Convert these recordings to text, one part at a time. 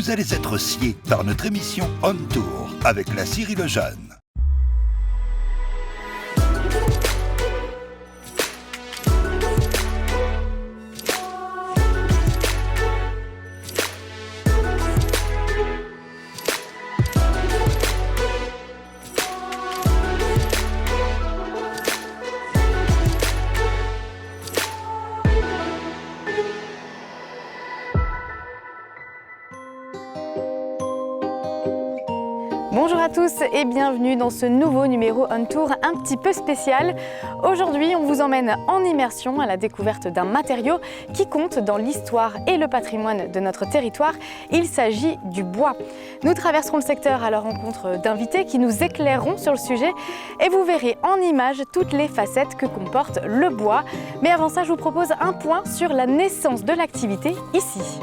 vous allez être sciés par notre émission On Tour avec la Scierie Lejeune. Bonjour à tous et bienvenue dans ce nouveau numéro On Tour un petit peu spécial. Aujourd'hui, on vous emmène en immersion à la découverte d'un matériau qui compte dans l'histoire et le patrimoine de notre territoire. Il s'agit du bois. Nous traverserons le secteur à la rencontre d'invités qui nous éclaireront sur le sujet et vous verrez en images toutes les facettes que comporte le bois. Mais avant ça, je vous propose un point sur la naissance de l'activité ici.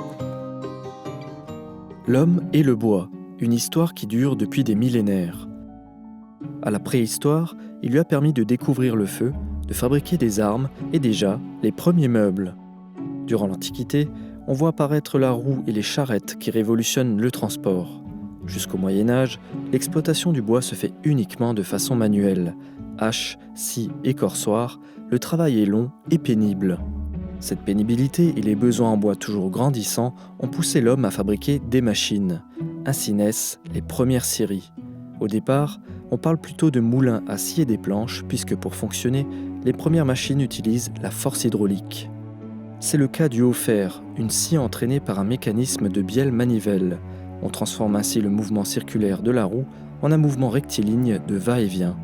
L'homme et le bois. Une histoire qui dure depuis des millénaires. À la préhistoire, il lui a permis de découvrir le feu, de fabriquer des armes et déjà les premiers meubles. Durant l'Antiquité, on voit apparaître la roue et les charrettes qui révolutionnent le transport. Jusqu'au Moyen-Âge, l'exploitation du bois se fait uniquement de façon manuelle. Hache, scie et corsoir, le travail est long et pénible. Cette pénibilité et les besoins en bois toujours grandissants ont poussé l'homme à fabriquer des machines. Ainsi naissent les premières scieries. Au départ, on parle plutôt de moulins à scier des planches puisque pour fonctionner, les premières machines utilisent la force hydraulique. C'est le cas du haut-fer, une scie entraînée par un mécanisme de bielle-manivelle. On transforme ainsi le mouvement circulaire de la roue en un mouvement rectiligne de va-et-vient.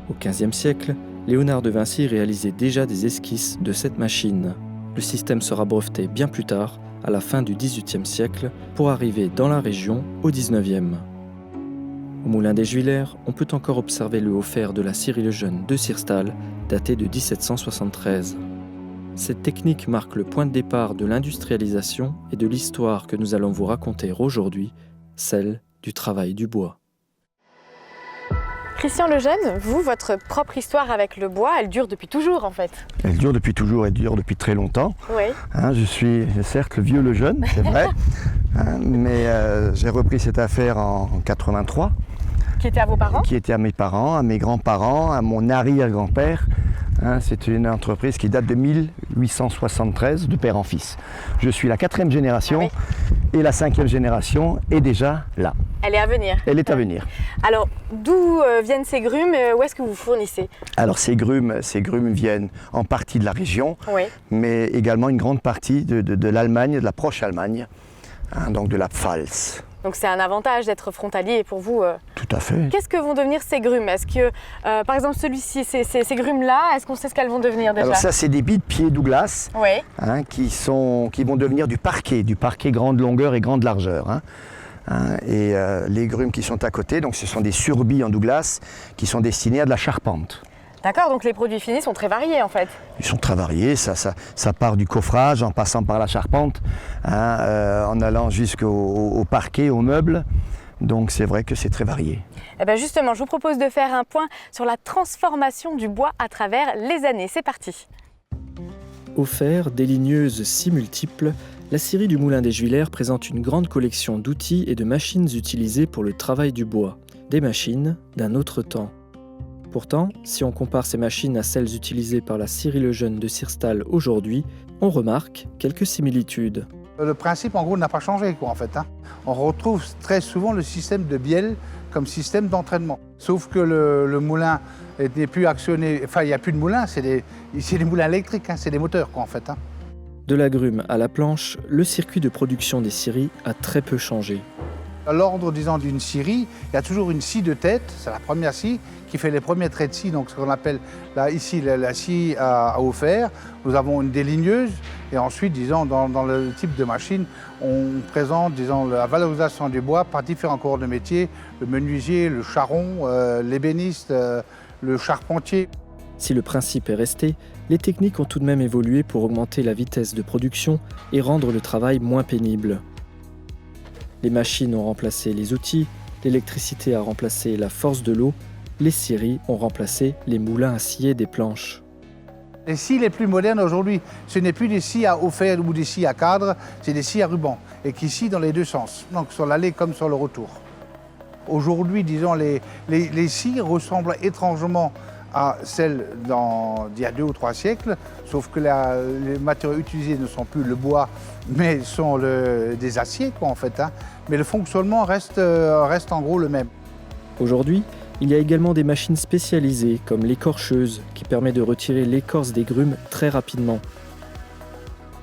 Au XVe siècle, Léonard de Vinci réalisait déjà des esquisses de cette machine. Le système sera breveté bien plus tard, à la fin du XVIIIe siècle, pour arriver dans la région au XIXe. Au moulin des Juilaires, on peut encore observer le haut-fer de la Scierie Lejeune de Sirstal, daté de 1773. Cette technique marque le point de départ de l'industrialisation et de l'histoire que nous allons vous raconter aujourd'hui, celle du travail du bois. Christian Lejeune, vous, votre propre histoire avec le bois, elle dure depuis toujours en fait. Elle dure depuis toujours, elle dure depuis très longtemps. Oui. Je suis certes le vieux Lejeune, c'est vrai, mais j'ai repris cette affaire en 83. Qui était à vos parents ? Qui était à mes parents, à mes grands-parents, à mon arrière-grand-père. C'est une entreprise qui date de 1873, de père en fils. Je suis la 4e génération et la 5e génération est déjà là. Elle est à venir. Elle est à venir. Alors, d'où viennent ces grumes ? Où est-ce que vous fournissez ? Alors, ces grumes viennent en partie de la région, mais également une grande partie de l'Allemagne, de la proche Allemagne, donc de la Pfalz. Donc c'est un avantage d'être frontalier pour vous. Tout à fait. Vont devenir ces grumes ? Est-ce que, par exemple, celui-ci, ces grumes-là, est-ce qu'on sait ce qu'elles vont devenir déjà ? Alors ça, c'est des billes de pied Douglas qui vont devenir du parquet grande longueur et grande largeur. Et les grumes qui sont à côté, donc ce sont des surbilles en Douglas qui sont destinées à de la charpente. D'accord, donc les produits finis sont très variés en fait. Ils sont très variés, ça part du coffrage en passant par la charpente, en allant jusqu'au parquet, aux meubles. Donc c'est vrai que c'est très varié. Et bien justement, je vous propose de faire un point sur la transformation du bois à travers les années. C'est parti. Haut-fer, déligneuse si multiples, la scierie du Moulin des Juilaires présente une grande collection d'outils et de machines utilisées pour le travail du bois. Des machines d'un autre temps. Pourtant, si on compare ces machines à celles utilisées par la Scierie Lejeune de Sirstal aujourd'hui, on remarque quelques similitudes. Le principe, en gros, n'a pas changé, en fait. On retrouve très souvent le système de bielle comme système d'entraînement. Sauf que le moulin n'est plus actionné, enfin, il n'y a plus de moulin, c'est des moulins électriques, c'est des moteurs, en fait. De la grume à la planche, le circuit de production des scieries a très peu changé. À l'ordre, disons, d'une scierie, il y a toujours une scie de tête, c'est la première scie, qui fait les premiers traits de scie, donc ce qu'on appelle ici la scie à haut-fer. Nous avons une déligneuse et ensuite, disons, dans le type de machine, on présente, disons, la valorisation du bois par différents corps de métier, le menuisier, le charron, l'ébéniste, le charpentier. Si le principe est resté, les techniques ont tout de même évolué pour augmenter la vitesse de production et rendre le travail moins pénible. Les machines ont remplacé les outils, l'électricité a remplacé la force de l'eau, les scieries ont remplacé les moulins à scier des planches. Les scies les plus modernes aujourd'hui, ce n'est plus des scies à eau fer ou des scies à cadre, c'est des scies à ruban et qui scient dans les deux sens, donc sur l'aller comme sur le retour. Aujourd'hui, disons, les scies ressemblent étrangement à celles d'il y a 2 ou 3 siècles, sauf que les matériaux utilisés ne sont plus le bois, mais sont des aciers, quoi, en fait. Hein. Mais le fonctionnement reste en gros le même. Aujourd'hui, il y a également des machines spécialisées comme l'écorcheuse qui permet de retirer l'écorce des grumes très rapidement.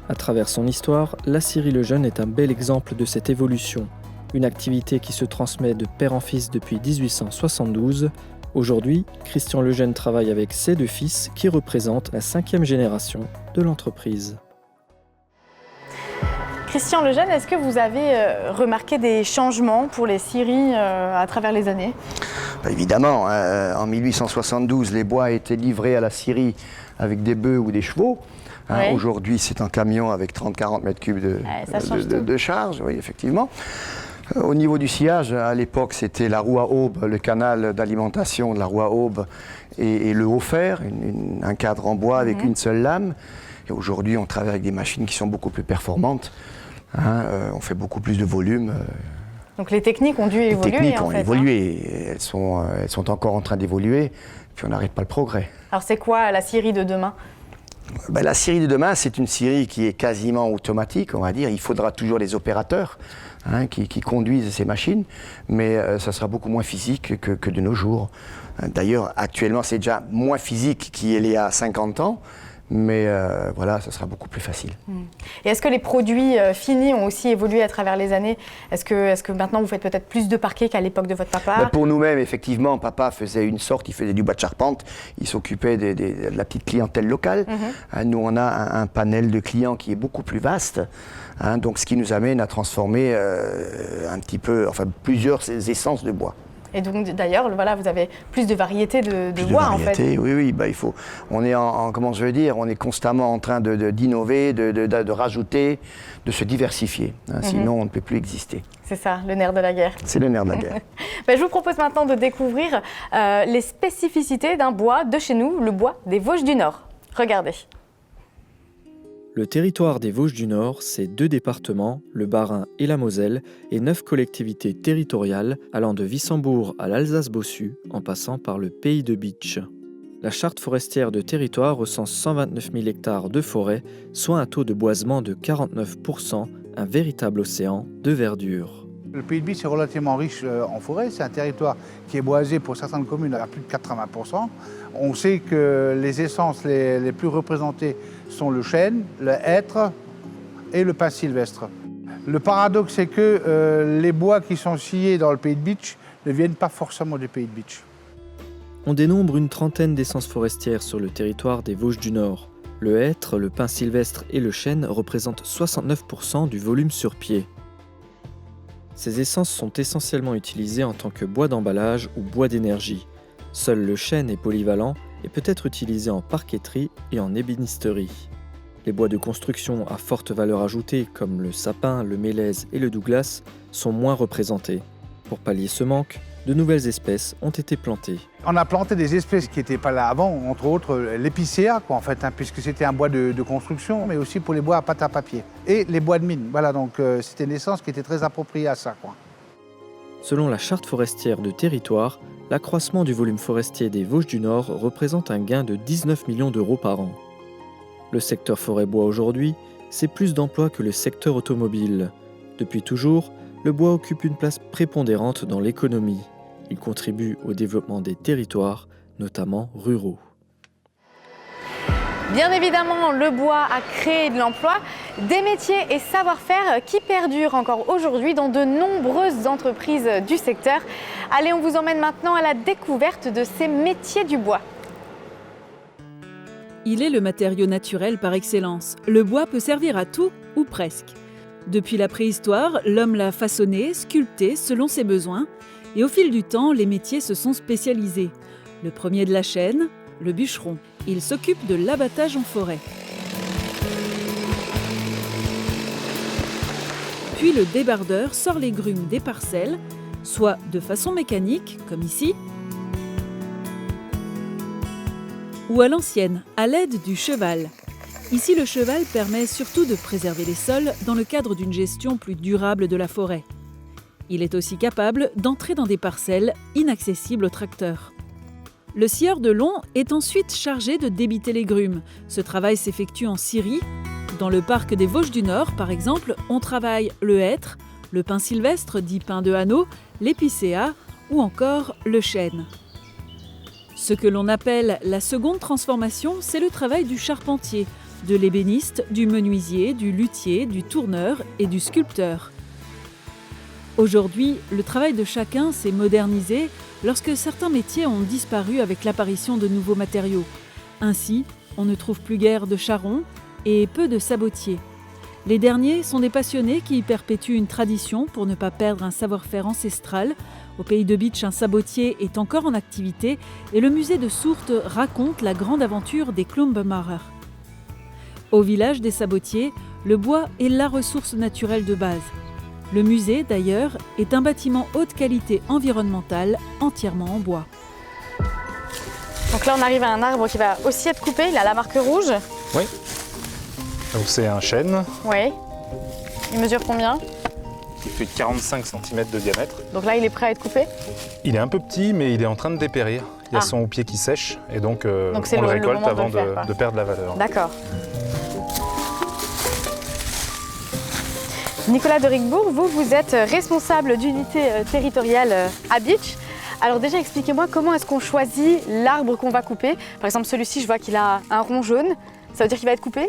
À travers son histoire, la scierie Lejeune est un bel exemple de cette évolution. Une activité qui se transmet de père en fils depuis 1872. Aujourd'hui, Christian Lejeune travaille avec ses 2 fils qui représentent la 5e génération de l'entreprise. Christian Lejeune, est-ce que vous avez remarqué des changements pour les scieries à travers les années ? Évidemment, en 1872, les bois étaient livrés à la scierie avec des bœufs ou des chevaux. Oui. Aujourd'hui, c'est un camion avec 30-40 mètres cubes de charge, oui, effectivement. Au niveau du sciage, à l'époque, c'était la roue à aube, le canal d'alimentation de la roue à aube et le haut fer, un cadre en bois avec une seule lame. Et aujourd'hui, on travaille avec des machines qui sont beaucoup plus performantes. On fait beaucoup plus de volume. Donc les techniques ont dû évoluer. Les techniques ont évolué. Elles sont encore en train d'évoluer, puis on n'arrête pas le progrès. Alors c'est quoi la scierie de demain ? La scierie de demain, c'est une scierie qui est quasiment automatique, on va dire. Il faudra toujours des opérateurs qui conduisent ces machines, mais ça sera beaucoup moins physique que de nos jours. D'ailleurs, actuellement, c'est déjà moins physique qu'il y a 50 ans, mais voilà, ça sera beaucoup plus facile. Et est-ce que les produits finis ont aussi évolué à travers les années ? Est-ce que maintenant vous faites peut-être plus de parquet qu'à l'époque de votre papa ? Pour nous-mêmes, effectivement, papa faisait une sorte, il faisait du bois de charpente, il s'occupait de la petite clientèle locale. Nous, on a un panel de clients qui est beaucoup plus vaste, donc ce qui nous amène à transformer un petit peu, enfin plusieurs essences de bois. Et donc d'ailleurs, voilà, vous avez plus de variétés de bois en fait. Oui, il faut. On est on est constamment en train d'innover, de rajouter, de se diversifier. Sinon, on ne peut plus exister. C'est ça, le nerf de la guerre. C'est le nerf de la guerre. Je vous propose maintenant de découvrir les spécificités d'un bois de chez nous, le bois des Vosges du Nord. Regardez. Le territoire des Vosges du Nord, c'est 2 départements, le Bas-Rhin et la Moselle, et 9 collectivités territoriales allant de Wissembourg à l'Alsace-Bossu, en passant par le Pays de Bitche. La charte forestière de territoire recense 129 000 hectares de forêt, soit un taux de boisement de 49%, un véritable océan de verdure. Le Pays de Bitche est relativement riche en forêt. C'est un territoire qui est boisé pour certaines communes à plus de 80%. On sait que les essences les plus représentées sont le chêne, le hêtre et le pin sylvestre. Le paradoxe, c'est que les bois qui sont sciés dans le Pays de Bitche ne viennent pas forcément du Pays de Bitche. On dénombre une trentaine d'essences forestières sur le territoire des Vosges du Nord. Le hêtre, le pin sylvestre et le chêne représentent 69% du volume sur pied. Ces essences sont essentiellement utilisées en tant que bois d'emballage ou bois d'énergie. Seul le chêne est polyvalent et peut être utilisé en parqueterie et en ébénisterie. Les bois de construction à forte valeur ajoutée, comme le sapin, le mélèze et le douglas, sont moins représentés. Pour pallier ce manque, de nouvelles espèces ont été plantées. On a planté des espèces qui n'étaient pas là avant, entre autres l'épicéa, puisque c'était un bois de construction, mais aussi pour les bois à pâte à papier. Et les bois de mine. Voilà, donc c'était une essence qui était très appropriée à ça. Selon la charte forestière de territoire, l'accroissement du volume forestier des Vosges du Nord représente un gain de 19 millions d'euros par an. Le secteur forêt-bois aujourd'hui, c'est plus d'emplois que le secteur automobile. Depuis toujours, le bois occupe une place prépondérante dans l'économie. Il contribue au développement des territoires, notamment ruraux. Bien évidemment, le bois a créé de l'emploi, des métiers et savoir-faire qui perdurent encore aujourd'hui dans de nombreuses entreprises du secteur. Allez, on vous emmène maintenant à la découverte de ces métiers du bois. Il est le matériau naturel par excellence. Le bois peut servir à tout ou presque. Depuis la préhistoire, l'homme l'a façonné, sculpté selon ses besoins. Et au fil du temps, les métiers se sont spécialisés. Le premier de la chaîne, le bûcheron. Il s'occupe de l'abattage en forêt. Puis le débardeur sort les grumes des parcelles, soit de façon mécanique, comme ici, ou à l'ancienne, à l'aide du cheval. Ici, le cheval permet surtout de préserver les sols dans le cadre d'une gestion plus durable de la forêt. Il est aussi capable d'entrer dans des parcelles inaccessibles aux tracteurs. Le scieur de long est ensuite chargé de débiter les grumes. Ce travail s'effectue en scierie. Dans le parc des Vosges du Nord, par exemple, on travaille le hêtre, le pin sylvestre dit pin de Hanau, l'épicéa ou encore le chêne. Ce que l'on appelle la seconde transformation, c'est le travail du charpentier, de l'ébéniste, du menuisier, du luthier, du tourneur et du sculpteur. Aujourd'hui, le travail de chacun s'est modernisé lorsque certains métiers ont disparu avec l'apparition de nouveaux matériaux. Ainsi, on ne trouve plus guère de charrons et peu de sabotiers. Les derniers sont des passionnés qui perpétuent une tradition pour ne pas perdre un savoir-faire ancestral. Au pays de Bitche, un sabotier est encore en activité et le musée de Sourtes raconte la grande aventure des Klumbenmacher. Au village des sabotiers, le bois est la ressource naturelle de base. Le musée, d'ailleurs, est un bâtiment haute qualité environnementale, entièrement en bois. Donc là, on arrive à un arbre qui va aussi être coupé, il a la marque rouge. Oui. Donc c'est un chêne. Oui. Il mesure combien? Il fait 45 cm de diamètre. Donc là, il est prêt à être coupé? Il est un peu petit, mais il est en train de dépérir. Il y a son pied qui sèche et donc on le récolte avant de perdre la valeur. D'accord. Nicolas de Rigbourg, vous êtes responsable d'unité territoriale à Bitche. Alors déjà, expliquez-moi comment est-ce qu'on choisit l'arbre qu'on va couper. Par exemple, celui-ci, je vois qu'il a un rond jaune. Ça veut dire qu'il va être coupé?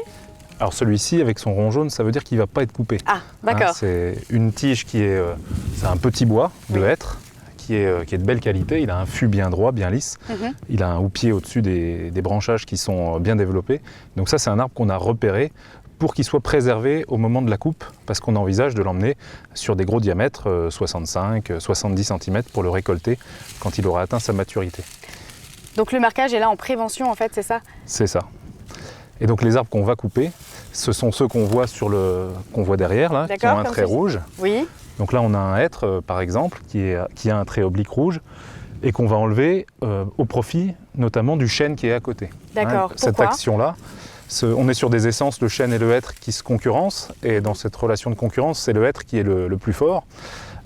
Alors celui-ci, avec son rond jaune, ça veut dire qu'il ne va pas être coupé. Ah, d'accord. C'est une tige qui est... c'est un petit bois de hêtre qui est de belle qualité. Il a un fût bien droit, bien lisse. Il a un houppier au-dessus des branchages qui sont bien développés. Donc ça, c'est un arbre qu'on a repéré pour qu'il soit préservé au moment de la coupe, parce qu'on envisage de l'emmener sur des gros diamètres, 65-70 cm, pour le récolter quand il aura atteint sa maturité. Donc le marquage est là en prévention, en fait, c'est ça? C'est ça. Et donc les arbres qu'on va couper, ce sont ceux qu'on voit derrière, là, qui ont un trait rouge. Oui. Donc là, on a un hêtre, par exemple, qui a un trait oblique rouge, et qu'on va enlever au profit, notamment, du chêne qui est à côté. D'accord. Cette action-là, on est sur des essences, le chêne et le hêtre, qui se concurrencent, et dans cette relation de concurrence, c'est le hêtre qui est le plus fort,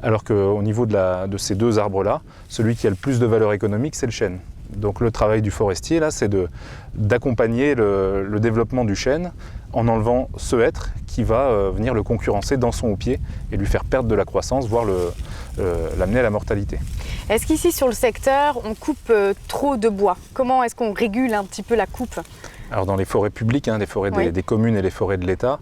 alors qu'au niveau de ces deux arbres-là, celui qui a le plus de valeur économique, c'est le chêne. Donc le travail du forestier, là, c'est d'accompagner le développement du chêne en enlevant ce hêtre qui va venir le concurrencer dans son houppier et lui faire perdre de la croissance, voire l'amener à la mortalité. Est-ce qu'ici, sur le secteur, on coupe trop de bois? Comment est-ce qu'on régule un petit peu la coupe? Alors dans les forêts publiques, les forêts des communes et les forêts de l'État,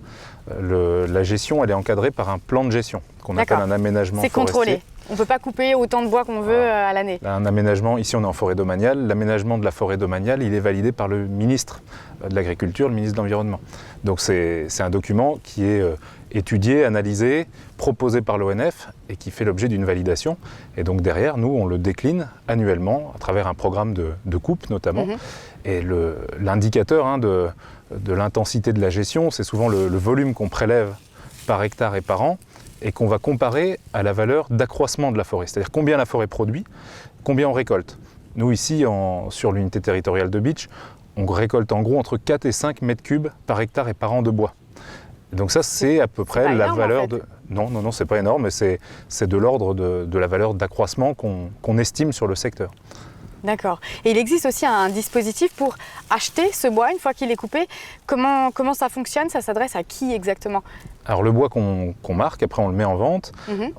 la gestion, elle est encadrée par un plan de gestion qu'on appelle un aménagement forestier. C'est contrôlé. On ne peut pas couper autant de bois qu'on veut à l'année. Un aménagement, ici on est en forêt domaniale, l'aménagement de la forêt domaniale, il est validé par le ministre de l'Agriculture, le ministre de l'Environnement. Donc c'est un document qui est étudié, analysé, proposé par l'ONF et qui fait l'objet d'une validation. Et donc derrière, nous, on le décline annuellement à travers un programme de coupe notamment. Et l'indicateur de l'intensité de la gestion, c'est souvent le volume qu'on prélève par hectare et par an, et qu'on va comparer à la valeur d'accroissement de la forêt, c'est-à-dire combien la forêt produit, combien on récolte. Nous ici, sur l'unité territoriale de Bitche, on récolte en gros entre 4 et 5 mètres cubes par hectare et par an de bois. Et donc ça, c'est à peu près la valeur de... Non, c'est pas énorme, mais c'est de l'ordre de la valeur d'accroissement qu'on estime sur le secteur. D'accord. Et il existe aussi un dispositif pour acheter ce bois une fois qu'il est coupé. Comment ça fonctionne? Ça s'adresse à qui exactement? Alors le bois qu'on marque, après on le met en vente.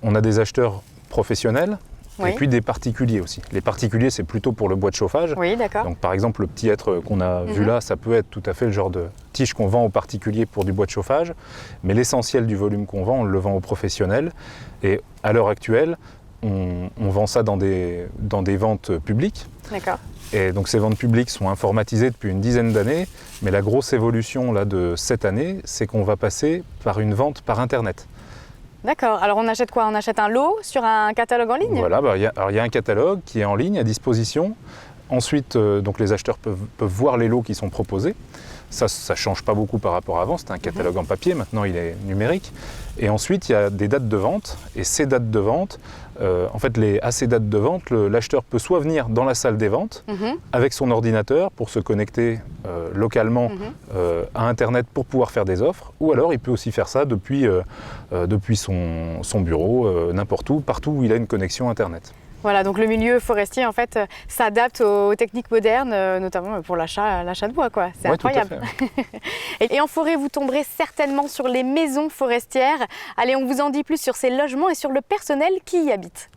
On a des acheteurs professionnels et puis des particuliers aussi. Les particuliers, c'est plutôt pour le bois de chauffage. Oui, d'accord. Donc par exemple, le petit hêtre qu'on a vu là, ça peut être tout à fait le genre de tige qu'on vend aux particuliers pour du bois de chauffage. Mais l'essentiel du volume qu'on vend, on le vend aux professionnels. Et à l'heure actuelle, on vend ça dans des ventes publiques. D'accord. Et donc ces ventes publiques sont informatisées depuis une dizaine d'années, mais la grosse évolution là, de cette année, c'est qu'on va passer par une vente par Internet. D'accord. Alors on achète quoi? On achète un lot sur un catalogue en ligne? Voilà, il y a un catalogue qui est en ligne à disposition. Ensuite, donc les acheteurs peuvent voir les lots qui sont proposés. Ça ne change pas beaucoup par rapport à avant, c'était un catalogue en papier, maintenant il est numérique. Et ensuite, il y a des dates de vente. Et ces dates de vente, à ces dates de vente, l'acheteur peut soit venir dans la salle des ventes avec son ordinateur pour se connecter localement à Internet pour pouvoir faire des offres, ou alors il peut aussi faire ça depuis son bureau, n'importe où, partout où il a une connexion Internet. Voilà, donc le milieu forestier en fait s'adapte aux techniques modernes, notamment pour l'achat de bois, quoi. C'est incroyable. Et en forêt, vous tomberez certainement sur les maisons forestières. Allez, on vous en dit plus sur ces logements et sur le personnel qui y habite.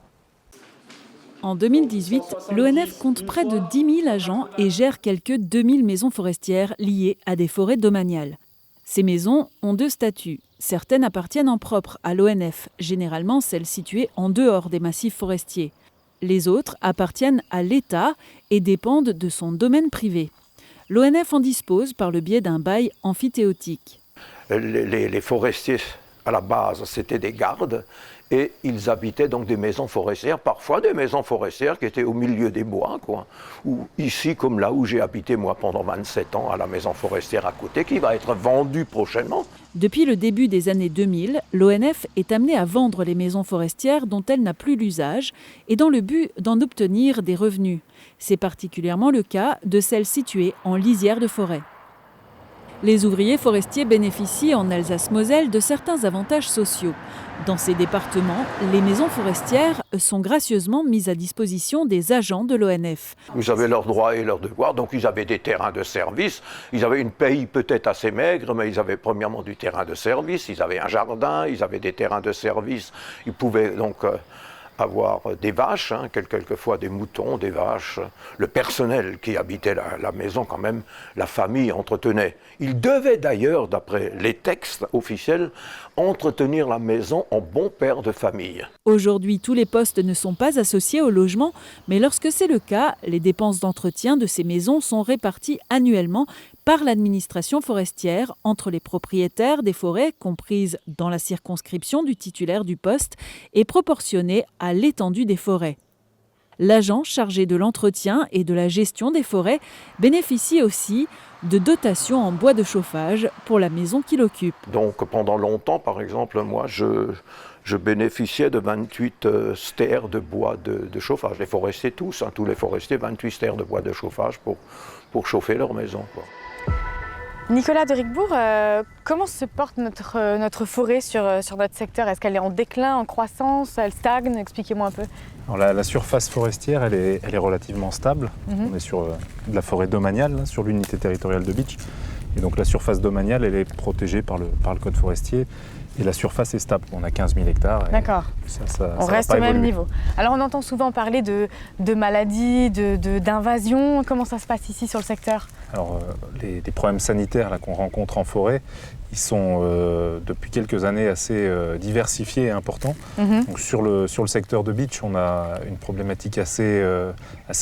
En 2018, l'ONF compte près de 10 000 agents et gère quelques 2000 maisons forestières liées à des forêts domaniales. Ces maisons ont 2 statuts. Certaines appartiennent en propre à l'ONF, généralement celles situées en dehors des massifs forestiers. Les autres appartiennent à l'État et dépendent de son domaine privé. L'ONF en dispose par le biais d'un bail amphithéotique. Les forestiers, à la base, c'était des gardes et ils habitaient donc des maisons forestières, parfois des maisons forestières qui étaient au milieu des bois, quoi. Ou ici, comme là où j'ai habité moi pendant 27 ans, à la maison forestière à côté, qui va être vendue prochainement. Depuis le début des années 2000, l'ONF est amenée à vendre les maisons forestières dont elle n'a plus l'usage et dans le but d'en obtenir des revenus. C'est particulièrement le cas de celles situées en lisière de forêt. Les ouvriers forestiers bénéficient en Alsace-Moselle de certains avantages sociaux. Dans ces départements, les maisons forestières sont gracieusement mises à disposition des agents de l'ONF. Ils avaient leurs droits et leurs devoirs, donc ils avaient des terrains de service. Ils avaient une paye peut-être assez maigre, mais ils avaient premièrement du terrain de service. Ils avaient un jardin, ils avaient des terrains de service. Ils pouvaient donc avoir des vaches, quelquefois des moutons, des vaches. Le personnel qui habitait la maison, quand même, la famille entretenait. Il devait d'ailleurs, d'après les textes officiels, entretenir la maison en bon père de famille. Aujourd'hui, tous les postes ne sont pas associés au logement, mais lorsque c'est le cas, les dépenses d'entretien de ces maisons sont réparties annuellement par l'administration forestière entre les propriétaires des forêts comprises dans la circonscription du titulaire du poste et proportionnées à l'étendue des forêts. L'agent chargé de l'entretien et de la gestion des forêts bénéficie aussi de dotations en bois de chauffage pour la maison qu'il occupe. Donc pendant longtemps, par exemple, moi je bénéficiais de 28 stères de bois de chauffage. Les forestiers tous, tous les forestiers, 28 stères de bois de chauffage pour chauffer leur maison, quoi. Nicolas de Ricbourg, comment se porte notre forêt sur notre secteur? Est-ce qu'elle est en déclin, en croissance, elle stagne? Expliquez-moi un peu. Alors la surface forestière, elle est relativement stable. On est sur de la forêt domaniale, sur l'unité territoriale de Bitche. Et donc la surface domaniale, elle est protégée par le code forestier. Et la surface est stable. On a 15 000 hectares. D'accord. On reste au même niveau. Alors on entend souvent parler de maladies, d'invasions. Comment ça se passe ici sur le secteur? Alors les problèmes sanitaires là, qu'on rencontre en forêt, ils sont depuis quelques années assez diversifiés et importants. Donc, sur le secteur de Bitche, on a une problématique assez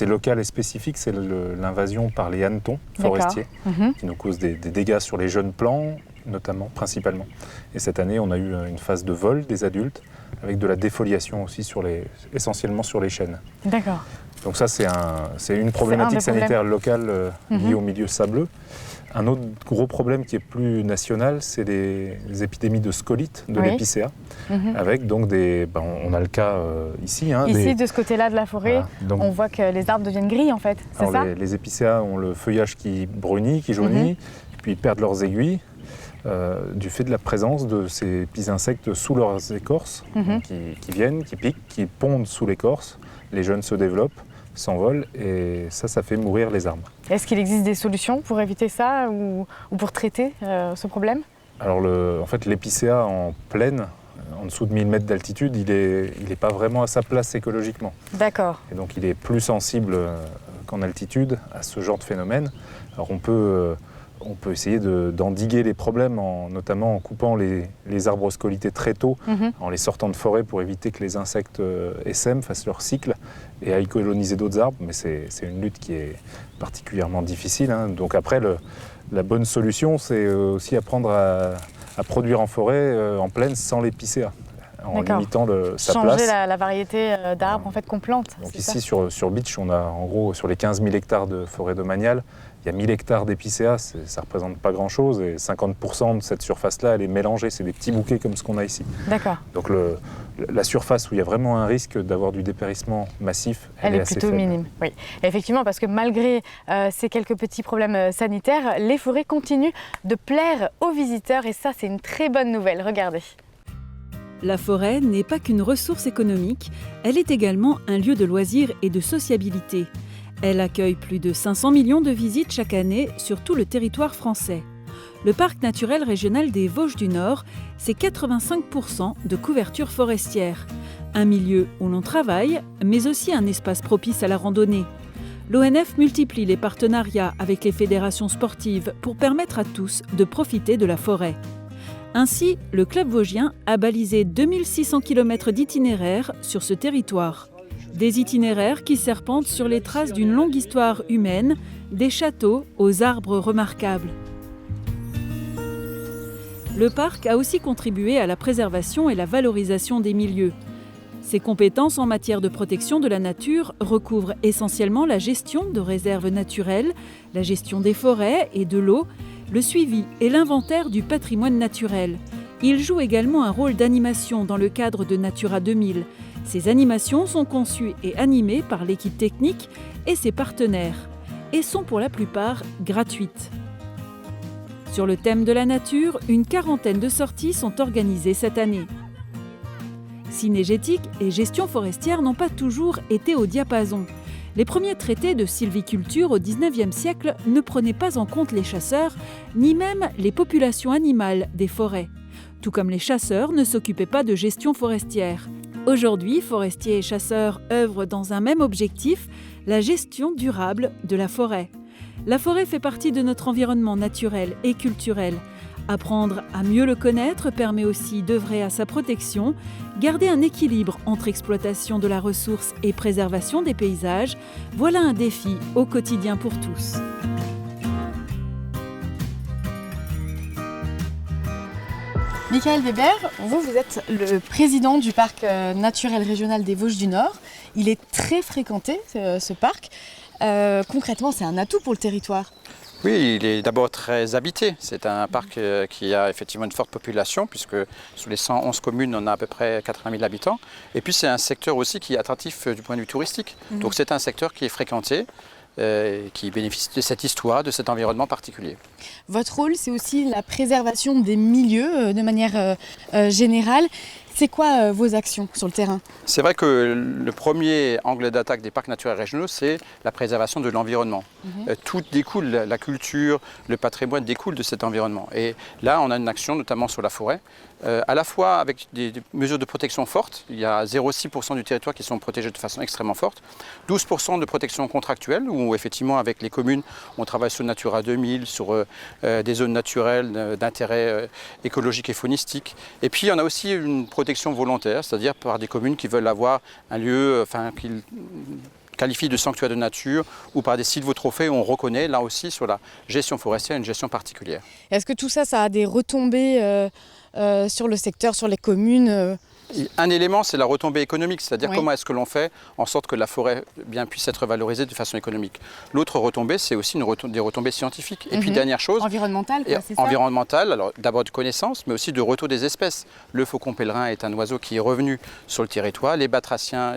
locale et spécifique, c'est l'invasion par les hannetons forestiers qui nous causent des dégâts sur les jeunes plants, notamment, principalement. Et cette année, on a eu une phase de vol des adultes, avec de la défoliation aussi, essentiellement sur les chênes. D'accord. Donc ça, c'est une problématique sanitaire locale liée au milieu sableux. Un autre gros problème qui est plus national, c'est les épidémies de scolytes, de l'épicéa, avec donc on a le cas ici. Ici, de ce côté-là de la forêt, donc, on voit que les arbres deviennent gris en fait, c'est ça? Les épicéas ont le feuillage qui brunit, qui jaunit, puis ils perdent leurs aiguilles. Du fait de la présence de ces petits insectes sous leurs écorces, qui viennent, qui piquent, qui pondent sous l'écorce, les jeunes se développent, s'envolent et ça fait mourir les arbres. Est-ce qu'il existe des solutions pour éviter ça ou pour traiter ce problème? Alors en fait l'épicéa en plaine, en dessous de 1000 mètres d'altitude, il est pas vraiment à sa place écologiquement. D'accord. Et donc il est plus sensible qu'en altitude à ce genre de phénomène. Alors on peut essayer d'endiguer les problèmes, notamment en coupant les arbres scolités très tôt, en les sortant de forêt pour éviter que les insectes essaiment, fassent leur cycle et aillent coloniser d'autres arbres. Mais c'est une lutte qui est particulièrement difficile. Donc après, la bonne solution, c'est aussi apprendre à produire en forêt, en plaine, sans l'épicéa. en limitant sa Changer place. la variété d'arbres en fait, qu'on plante. Donc ici sur Beach, on a en gros sur les 15 000 hectares de forêt domaniale, il y a 1000 hectares d'épicéas, ça ne représente pas grand-chose et 50% de cette surface-là, elle est mélangée, c'est des petits bouquets comme ce qu'on a ici. D'accord. Donc la surface où il y a vraiment un risque d'avoir du dépérissement massif, elle est assez plutôt faible. minime. Oui. Effectivement, parce que malgré ces quelques petits problèmes sanitaires, les forêts continuent de plaire aux visiteurs et ça, c'est une très bonne nouvelle. Regardez. La forêt n'est pas qu'une ressource économique, elle est également un lieu de loisirs et de sociabilité. Elle accueille plus de 500 millions de visites chaque année sur tout le territoire français. Le parc naturel régional des Vosges du Nord, c'est 85% de couverture forestière. Un milieu où l'on travaille, mais aussi un espace propice à la randonnée. L'ONF multiplie les partenariats avec les fédérations sportives pour permettre à tous de profiter de la forêt. Ainsi, le Club vosgien a balisé 2600 km d'itinéraires sur ce territoire. Des itinéraires qui serpentent sur les traces d'une longue histoire humaine, des châteaux aux arbres remarquables. Le parc a aussi contribué à la préservation et la valorisation des milieux. Ses compétences en matière de protection de la nature recouvrent essentiellement la gestion de réserves naturelles, la gestion des forêts et de l'eau, le suivi et l'inventaire du patrimoine naturel. Il joue également un rôle d'animation dans le cadre de Natura 2000. Ces animations sont conçues et animées par l'équipe technique et ses partenaires et sont pour la plupart gratuites. Sur le thème de la nature, une quarantaine de sorties sont organisées cette année. Cynégétique et gestion forestière n'ont pas toujours été au diapason. Les premiers traités de sylviculture au XIXe siècle ne prenaient pas en compte les chasseurs, ni même les populations animales des forêts. Tout comme les chasseurs ne s'occupaient pas de gestion forestière. Aujourd'hui, forestiers et chasseurs œuvrent dans un même objectif, la gestion durable de la forêt. La forêt fait partie de notre environnement naturel et culturel. Apprendre à mieux le connaître permet aussi d'œuvrer à sa protection, garder un équilibre entre exploitation de la ressource et préservation des paysages. Voilà un défi au quotidien pour tous. Michael Weber, vous êtes le président du parc naturel régional des Vosges du Nord. Il est très fréquenté, ce parc. Concrètement, c'est un atout pour le territoire. Oui, il est d'abord très habité. C'est un parc qui a effectivement une forte population, puisque sur les 111 communes, on a à peu près 80 000 habitants. Et puis c'est un secteur aussi qui est attractif du point de vue touristique. Donc c'est un secteur qui est fréquenté, qui bénéficie de cette histoire, de cet environnement particulier. Votre rôle, c'est aussi la préservation des milieux de manière générale. C'est quoi vos actions sur le terrain? C'est vrai que le premier angle d'attaque des parcs naturels régionaux, c'est la préservation de l'environnement. Tout découle, la culture, le patrimoine découle de cet environnement. Et là, on a une action notamment sur la forêt, à la fois avec des mesures de protection fortes. Il y a 0,6% du territoire qui sont protégés de façon extrêmement forte, 12% de protection contractuelle, où effectivement avec les communes, on travaille sur Natura 2000, sur des zones naturelles d'intérêt écologique et faunistique. Et puis on a aussi une protection volontaire, c'est-à-dire par des communes qui veulent avoir un lieu, qu'ils qualifient de sanctuaire de nature, ou par des sylvotrophées où on reconnaît là aussi sur la gestion forestière une gestion particulière. Est-ce que tout ça, ça a des retombées sur le secteur, sur les communes Un élément, c'est la retombée économique, c'est-à-dire comment est-ce que l'on fait en sorte que la forêt puisse être valorisée de façon économique. L'autre retombée, c'est aussi des retombées scientifiques. Et puis dernière chose, environnementale, c'est ça ? Environnementale, alors d'abord de connaissances, mais aussi de retour des espèces. Le faucon pèlerin est un oiseau qui est revenu sur le territoire, les batraciens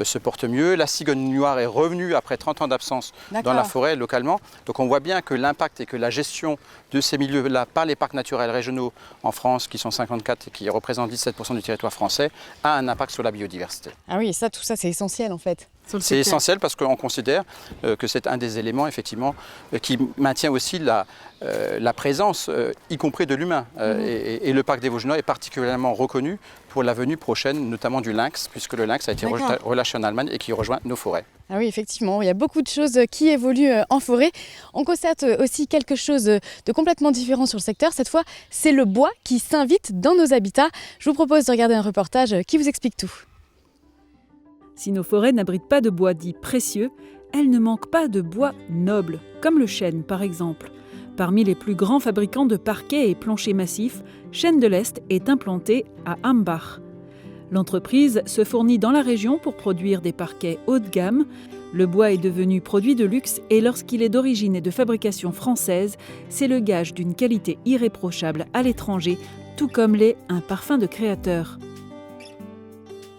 se portent mieux, la cigogne noire est revenue après 30 ans d'absence dans la forêt localement. Donc on voit bien que l'impact et que la gestion de ces milieux-là par les parcs naturels régionaux en France, qui sont 54 et qui représentent 17% du territoire français, a un impact sur la biodiversité. Ah oui, tout ça c'est essentiel en fait. C'est essentiel parce qu'on considère que c'est un des éléments effectivement qui maintient aussi la présence, y compris de l'humain. Et le parc des Vosges du Nord est particulièrement reconnu pour la venue prochaine, notamment du lynx, puisque le lynx a été relâché en Allemagne et qui rejoint nos forêts. Ah oui, effectivement, il y a beaucoup de choses qui évoluent en forêt. On constate aussi quelque chose de complètement différent sur le secteur. Cette fois, c'est le bois qui s'invite dans nos habitats. Je vous propose de regarder un reportage qui vous explique tout. Si nos forêts n'abritent pas de bois dit précieux, elles ne manquent pas de bois noble, comme le chêne par exemple. Parmi les plus grands fabricants de parquets et planchers massifs, Chêne de l'Est est implanté à Hambach. L'entreprise se fournit dans la région pour produire des parquets haut de gamme. Le bois est devenu produit de luxe et lorsqu'il est d'origine et de fabrication française, c'est le gage d'une qualité irréprochable à l'étranger, tout comme l'est un parfum de créateur.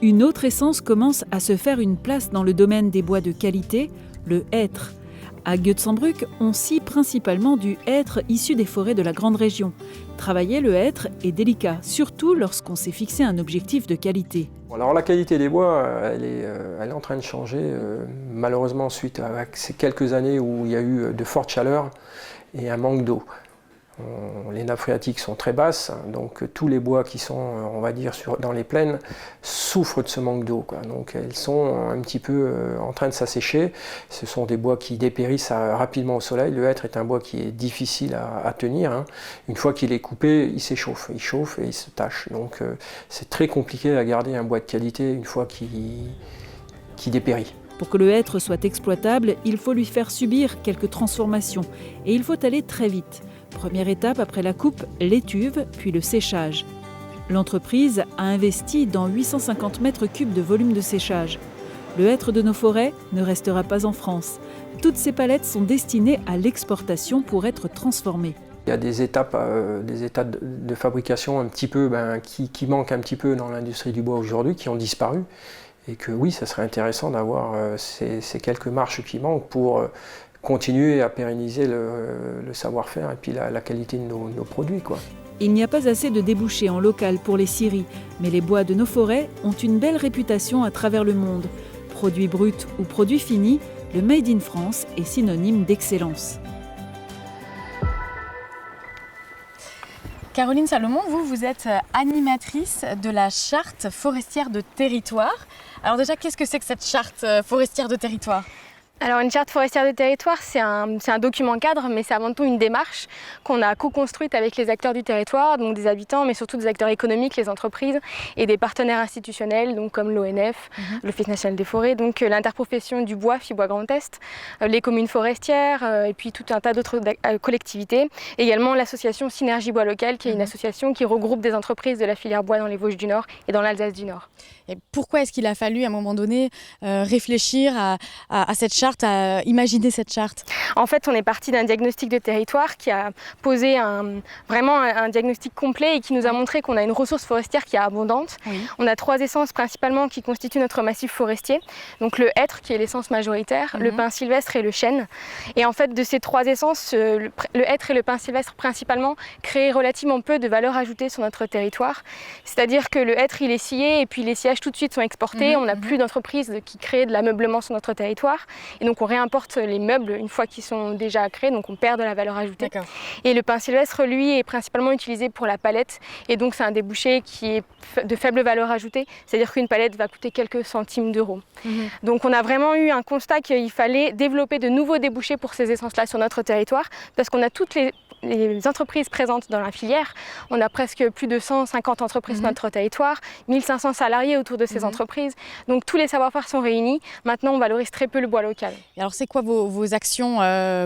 Une autre essence commence à se faire une place dans le domaine des bois de qualité, le hêtre. À Goetzenbrück, on scie principalement du hêtre issu des forêts de la grande région. Travailler le hêtre est délicat, surtout lorsqu'on s'est fixé un objectif de qualité. Alors la qualité des bois, elle est en train de changer, malheureusement suite à ces quelques années où il y a eu de fortes chaleurs et un manque d'eau. Les nappes phréatiques sont très basses, donc tous les bois qui sont, on va dire, dans les plaines souffrent de ce manque d'eau. Donc elles sont un petit peu en train de s'assécher. Ce sont des bois qui dépérissent rapidement au soleil. Le hêtre est un bois qui est difficile à tenir. Une fois qu'il est coupé, il s'échauffe. Il chauffe et il se tache. Donc c'est très compliqué à garder un bois de qualité une fois qu'il dépérit. Pour que le hêtre soit exploitable, il faut lui faire subir quelques transformations et il faut aller très vite. Première étape après la coupe, l'étuve, puis le séchage. L'entreprise a investi dans 850 mètres cubes de volume de séchage. Le hêtre de nos forêts ne restera pas en France. Toutes ces palettes sont destinées à l'exportation pour être transformées. Il y a des étapes de fabrication un petit peu, qui manquent un petit peu dans l'industrie du bois aujourd'hui, qui ont disparu. Et que oui, ça serait intéressant d'avoir ces quelques marches qui manquent pour continuer à pérenniser le savoir-faire et puis la qualité de nos produits, quoi. Il n'y a pas assez de débouchés en local pour les scieries, mais les bois de nos forêts ont une belle réputation à travers le monde. Produits bruts ou produits finis, le Made in France est synonyme d'excellence. Caroline Salomon, vous êtes animatrice de la charte forestière de territoire. Alors déjà, qu'est-ce que c'est que cette charte forestière de territoire ? Alors une charte forestière de territoire, c'est un document cadre, mais c'est avant tout une démarche qu'on a co-construite avec les acteurs du territoire, donc des habitants, mais surtout des acteurs économiques, les entreprises et des partenaires institutionnels, donc comme l'ONF, l'Office national des forêts, donc l'interprofession du bois, FIBois Grand Est, les communes forestières et puis tout un tas d'autres collectivités. Également l'association Synergie Bois Local, qui est une association qui regroupe des entreprises de la filière bois dans les Vosges du Nord et dans l'Alsace du Nord. Et pourquoi est-ce qu'il a fallu à un moment donné réfléchir à cette charte, à imaginer cette charte ? En fait, on est parti d'un diagnostic de territoire qui a posé vraiment un diagnostic complet et qui nous a montré qu'on a une ressource forestière qui est abondante. Oui. On a 3 essences principalement qui constituent notre massif forestier. Donc le hêtre qui est l'essence majoritaire, le pin sylvestre et le chêne. Et en fait, de ces 3 essences, le hêtre et le pin sylvestre principalement créent relativement peu de valeur ajoutée sur notre territoire. C'est-à-dire que le hêtre, il est scié et puis les sciages tout de suite sont exportés. On n'a plus d'entreprises qui créent de l'ameublement sur notre territoire. Et donc on réimporte les meubles une fois qu'ils sont déjà créés, donc on perd de la valeur ajoutée. Et le pin sylvestre, lui, est principalement utilisé pour la palette. Et donc c'est un débouché qui est de faible valeur ajoutée. C'est-à-dire qu'une palette va coûter quelques centimes d'euros. Donc on a vraiment eu un constat qu'il fallait développer de nouveaux débouchés pour ces essences-là sur notre territoire, parce qu'on a toutes les entreprises présentes dans la filière. On a presque plus de 150 entreprises sur notre territoire, 1500 salariés autour de ces entreprises. Donc tous les savoir-faire sont réunis. Maintenant, on valorise très peu le bois local. Et alors, c'est quoi vos actions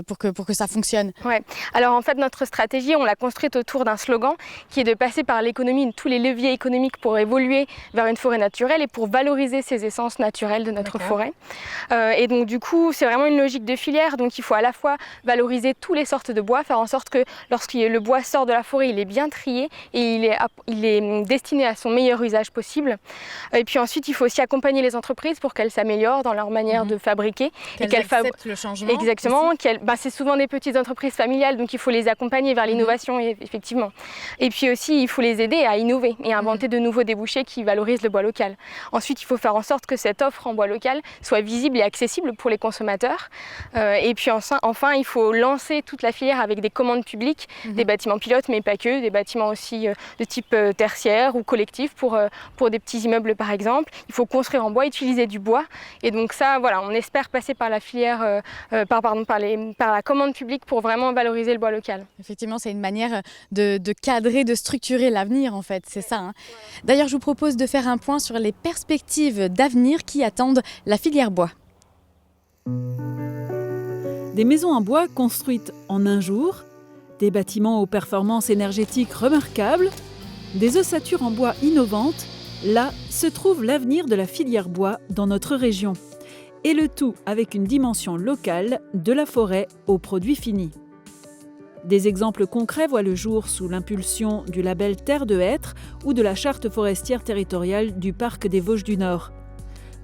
pour que ça fonctionne ? Ouais. Alors en fait, notre stratégie, on l'a construite autour d'un slogan qui est de passer par l'économie, tous les leviers économiques pour évoluer vers une forêt naturelle et pour valoriser ces essences naturelles de notre forêt. Et donc du coup, c'est vraiment une logique de filière. Donc il faut à la fois valoriser toutes les sortes de bois, faire en sorte que lorsque le bois sort de la forêt, il est bien trié et il est destiné à son meilleur usage possible. Et puis ensuite, il faut aussi accompagner les entreprises pour qu'elles s'améliorent dans leur manière de fabriquer. Qu'elles acceptent le changement. Exactement. C'est souvent des petites entreprises familiales, donc il faut les accompagner vers l'innovation, effectivement. Et puis aussi, il faut les aider à innover et à inventer de nouveaux débouchés qui valorisent le bois local. Ensuite, il faut faire en sorte que cette offre en bois local soit visible et accessible pour les consommateurs. Et puis enfin, il faut lancer toute la filière avec des commandes publiques, des bâtiments pilotes, mais pas que, des bâtiments aussi de type tertiaire ou collectif pour des petits immeubles par exemple. Il faut construire en bois, utiliser du bois. Et donc ça, voilà, on espère passer par la filière, par la commande publique pour vraiment valoriser le bois local. Effectivement, c'est une manière de cadrer, de structurer l'avenir en fait, c'est ça. D'ailleurs, je vous propose de faire un point sur les perspectives d'avenir qui attendent la filière bois. Des maisons en bois construites en un jour, des bâtiments aux performances énergétiques remarquables, des ossatures en bois innovantes Là se trouve l'avenir de la filière bois dans notre région. Et le tout avec une dimension locale, de la forêt aux produits finis. Des exemples concrets voient le jour sous l'impulsion du label Terre de Hêtres ou de la charte forestière territoriale du parc des Vosges du Nord.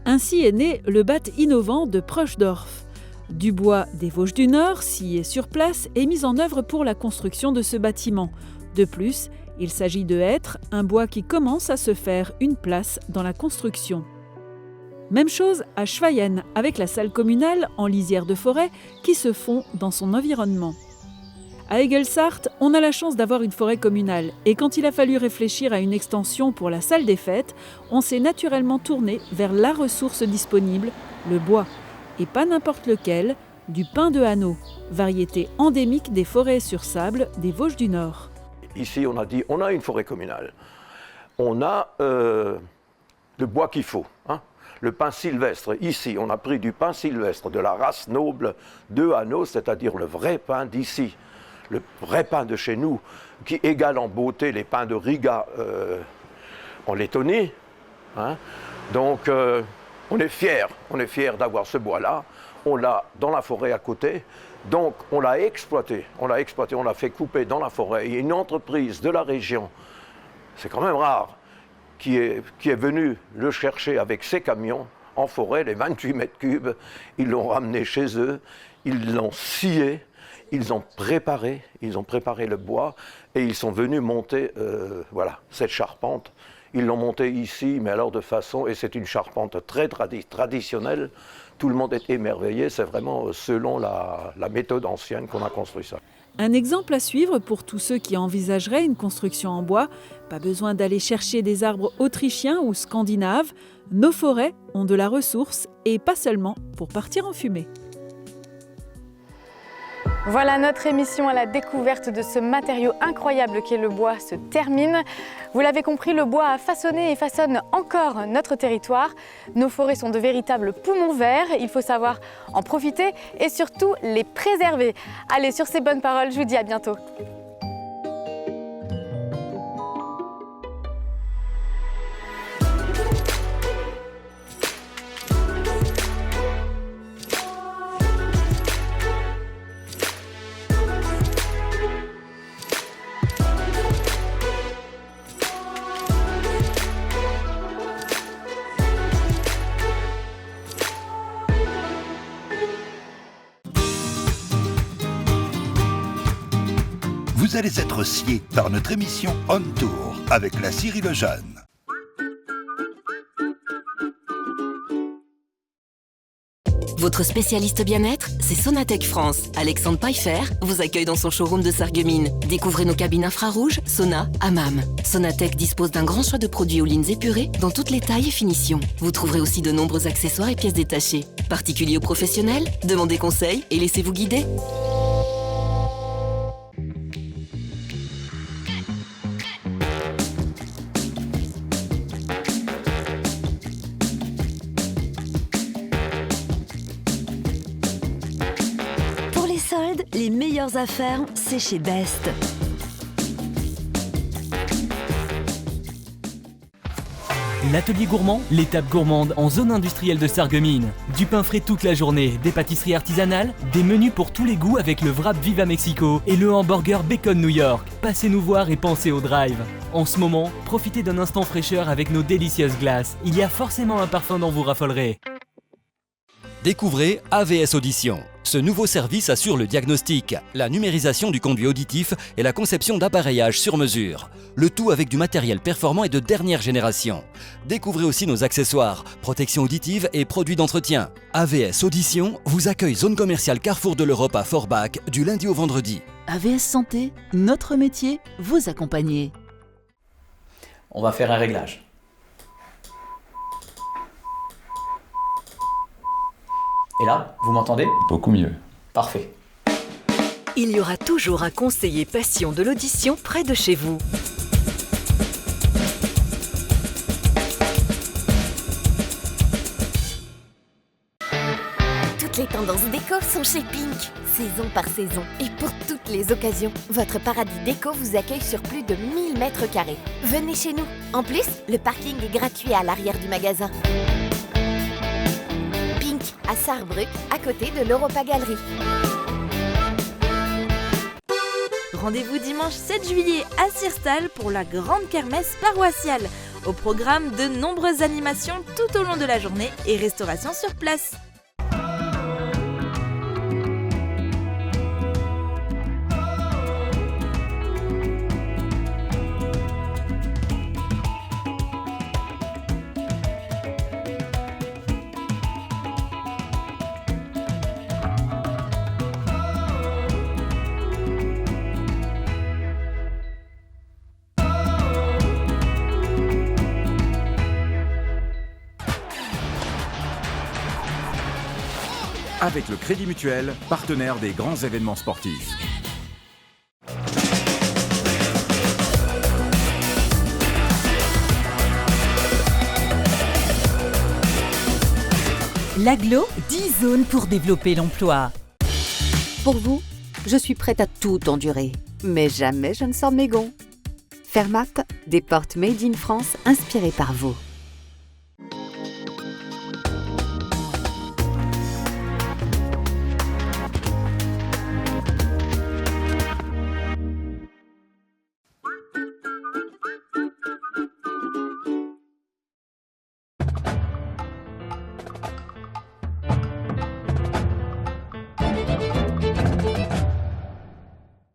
Ainsi est né le BAT innovant de Prochdorf. Du bois des Vosges du Nord, scié sur place, est mis en œuvre pour la construction de ce bâtiment. De plus, il s'agit de hêtres, un bois qui commence à se faire une place dans la construction. Même chose à Schweyen, avec la salle communale en lisière de forêt qui se fond dans son environnement. À Egelsart, on a la chance d'avoir une forêt communale et quand il a fallu réfléchir à une extension pour la salle des fêtes, on s'est naturellement tourné vers la ressource disponible, le bois. Et pas n'importe lequel, du pin de Hanau, variété endémique des forêts sur sable des Vosges du Nord. Ici, on a dit, on a une forêt communale. On a le bois qu'il faut. Le pin sylvestre, ici, on a pris du pin sylvestre de la race noble de Hanau, c'est-à-dire le vrai pin d'ici. Le vrai pin de chez nous, qui égale en beauté les pins de Riga en Lettonie. Donc, on est fiers d'avoir ce bois-là. On l'a dans la forêt à côté. Donc, on l'a exploité, on l'a fait couper dans la forêt. Il y a une entreprise de la région, c'est quand même rare, qui est venu le chercher avec ses camions en forêt, les 28 mètres cubes. Ils l'ont ramené chez eux, ils l'ont scié, ils ont préparé le bois et ils sont venus monter cette charpente. Ils l'ont montée ici, mais alors de façon, et c'est une charpente très traditionnelle. Tout le monde est émerveillé, c'est vraiment selon la méthode ancienne qu'on a construit ça. Un exemple à suivre pour tous ceux qui envisageraient une construction en bois. Pas besoin d'aller chercher des arbres autrichiens ou scandinaves. Nos forêts ont de la ressource et pas seulement pour partir en fumée. Voilà, notre émission à la découverte de ce matériau incroyable qu'est le bois se termine. Vous l'avez compris, le bois a façonné et façonne encore notre territoire. Nos forêts sont de véritables poumons verts. Il faut savoir en profiter et surtout les préserver. Allez, sur ces bonnes paroles, je vous dis à bientôt. Vous allez être sciés par notre émission On Tour avec la Syrie Lejeune. Votre spécialiste bien-être, c'est Sonatec France. Alexandre Pfeiffer vous accueille dans son showroom de Sarreguemines. Découvrez nos cabines infrarouges, sauna, hammam. Sonatec dispose d'un grand choix de produits All-in épurés dans toutes les tailles et finitions. Vous trouverez aussi de nombreux accessoires et pièces détachées. Particuliers ou professionnels, demandez conseil et laissez-vous guider. Les meilleures affaires, c'est chez Best. L'atelier gourmand, l'étape gourmande en zone industrielle de Sarreguemines. Du pain frais toute la journée, des pâtisseries artisanales, des menus pour tous les goûts avec le wrap Viva Mexico et le hamburger Bacon New York. Passez nous voir et pensez au drive. En ce moment, profitez d'un instant fraîcheur avec nos délicieuses glaces. Il y a forcément un parfum dont vous raffolerez. Découvrez AVS Audition. Ce nouveau service assure le diagnostic, la numérisation du conduit auditif et la conception d'appareillages sur mesure. Le tout avec du matériel performant et de dernière génération. Découvrez aussi nos accessoires, protection auditive et produits d'entretien. AVS Audition vous accueille zone commerciale Carrefour de l'Europe à Forbach du lundi au vendredi. AVS Santé, notre métier, vous accompagner. On va faire un réglage. Et là, vous m'entendez ? Beaucoup mieux. Parfait. Il y aura toujours un conseiller passion de l'audition près de chez vous. Tout Toutes les tendances déco sont chez Pink, saison par saison. Et pour toutes les occasions, votre paradis déco vous accueille sur plus de 1000 mètres carrés. Venez chez nous. En plus, le parking est gratuit à l'arrière du magasin. Pink, à Sarrebruck, à côté de l'Europa Galerie. Rendez-vous dimanche 7 juillet à Sirstal pour la grande kermesse paroissiale. Au programme, de nombreuses animations tout au long de la journée et restauration sur place. Avec le Crédit Mutuel, partenaire des grands événements sportifs. L'Aglo, 10 zones pour développer l'emploi. Pour vous, je suis prête à tout endurer, mais jamais je ne sors de mes gonds. Fermat, des portes made in France inspirées par vous.